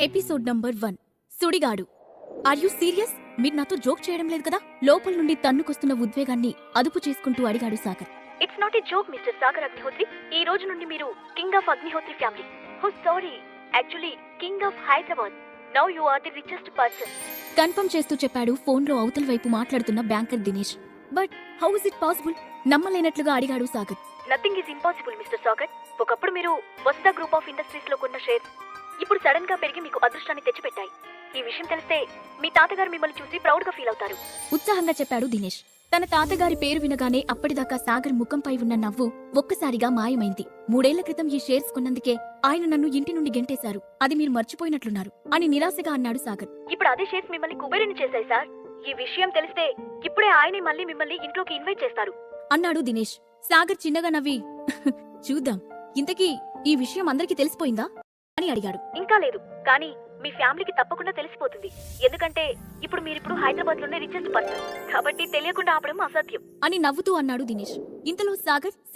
Episode number 1 Sudigadu. Are you serious? మీరు నాతో joke చేయడం లేదు కదా? లోపల నుండి తన్నుకొస్తున్న ఉద్వేగాన్ని అదుపు చేసుకుంటూ అడిగాడు Sagar. It's not a joke mister Sagar Agnihotri. ఈ రోజు నుండి మీరు king of Agnihotri family. Oh sorry, actually king of Hyderabad. Now you are the richest person. Confirm చేస్తూ చెప్పాడు ఫోన్లో అవతల వైపు మాట్లాడుతున్న banker Dinesh. But how is it possible? నమ్మలేనట్లుగా అడిగాడు Sagar. Nothing is impossible mister Sagar. ఒకప్పుడు మీరు వసుదా గ్రూప్ ఆఫ్ ఇండస్ట్రీస్ లో కొన్న షేర్స్ ఇప్పుడు సడన్ గా పెరిగి మీకు అదృష్టాన్ని తెచ్చిపెట్టాయి. ఈ విషయం తెలిస్తే మీ తాతగారు మిమ్మల్ని చూసి ప్రౌడ్ గా ఫీల్ అవుతారు. ఉత్సాహంగా చెప్పాడు దినేష్. తన తాతగారి పేరు వినగానే అప్పటిదాకా సాగర్ ముఖంపై ఉన్న నవ్వు ఒక్కసారిగా మాయమైంది. 3 ఏళ్ల క్రితం ఈ షేర్స్ కొన్నందుకే ఆయన నన్ను ఇంటి నుండి గెంటేశారు. అది మీరు మర్చిపోయినట్లున్నారు అని నిరాశగా అన్నాడు సాగర్. ఇప్పుడు అదే షేర్స్ మిమ్మల్ని కుబేరుని చేశాయి సార్. ఈ విషయం తెలిస్తే ఇప్పుడే ఆయనే మళ్ళీ మిమ్మల్ని ఇంట్లోకి ఇన్వైట్ చేస్తారు అన్నాడు దినేష్. సాగర్ చిన్నగా నవ్వి చూద్దాం, ఇంతకీ ఈ విషయం అందరికీ తెలిసిపోయిందా అని అడిగాడు. ఇంకా లేదు, కానీ మీ ఫ్యామిలీకి తప్పకుండా తెలిసిపోతుంది. ఎందుకంటే ఇప్పుడు మీరిప్పుడు హైదరాబాద్ లోనే రిచెస్ట్ పర్సన్ కాబట్టి తెలియకుండా ఆపడం అసాధ్యం అని నవ్వుతూ అన్నాడు దినేష్. ఇంతలో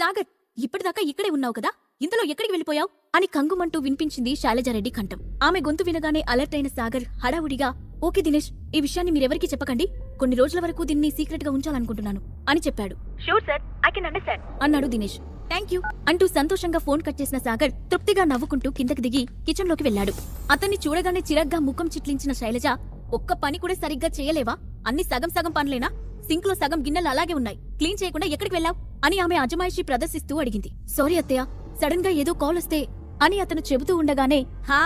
సాగర్ ఇప్పటిదాకా ఇక్కడే ఉన్నావు కదా, ఇంతలో ఎక్కడికి వెళ్ళిపోయావు అని కంగుమంటూ వినిపించింది శైలజారెడ్డి కంఠం. ఆమె గొంతు వినగానే అలర్ట్ అయిన సాగర్ హడావుడిగా, ఓకే దినేష్, ఈ విషయాన్ని మీరెవరికీ చెప్పకండి, కొన్ని రోజుల వరకు దీన్ని సీక్రెట్ గా ఉంచాలనుకుంటున్నాను అని చెప్పాడు. Sure sir, I can understand అన్నాడు దినేష్. థ్యాంక్ యూ అంటూ సంతోషంగా ఫోన్ కట్ చేసిన సాగర్ తృప్తిగా నవ్వుకుంటూ కిందకి దిగి కిచెన్ లోకి వెళ్లాడు. అతన్ని చూడగానే చిరగ్గా ముఖం చిట్లించిన శైలజ, ఒక్క పని కూడా సరిగ్గా చేయలేవా? అన్ని సగం పనులేనా? సింక్ లో సగం గిన్నెలు అలాగే ఉన్నాయి, క్లీన్ చేయకుండా ఎక్కడికి వెళ్ళావు అని ఆమె అజమాయిషీ ప్రదర్శిస్తూ అడిగింది. సారీ అత్తయ్య, సడన్ గా ఏదో కాల్ వస్తే అని అతను చెబుతూ ఉండగానే, హా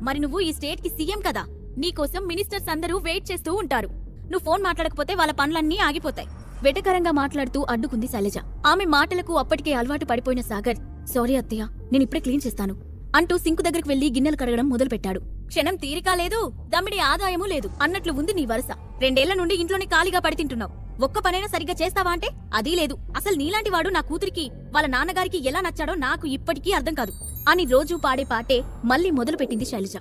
మరి నువ్వు ఈ స్టేట్ కి సీఎం కదా, నీకోసం మినిస్టర్స్ అందరూ వెయిట్ చేస్తూ ఉంటారు. నువ్వు ఫోన్ మాట్లాడకపోతే వాళ్ళ పనులన్నీ ఆగిపోతాయి. వెటకరంగా మాట్లాడుతూ అడ్డుకుంది శైలజ. ఆమె మాటలకు అప్పటికే అలవాటు పడిపోయిన సాగర్, సారీ అత్తయ్య, నేనిప్పుడే క్లీన్ చేస్తాను అంటూ సింకు దగ్గరికి వెళ్లి గిన్నెలు కడగడం మొదలుపెట్టాడు. క్షణం తీరికా లేదు, దమ్మిడి ఆదాయమూ లేదు అన్నట్లు ఉంది నీ వరస. 2 ఏళ్ల నుండి ఇంట్లోనే ఖాళీగా పడితింటున్నావు. ఒక్క పనైనా సరిగ్గా చేస్తావా అంటే అదీ లేదు. అసలు నీలాంటి వాడు నా కూతురికి వాళ్ళ నాన్నగారికి ఎలా నచ్చాడో నాకు ఇప్పటికీ అర్థం కాదు అని రోజూ పాడే పాటే మళ్లీ మొదలుపెట్టింది శైలజ.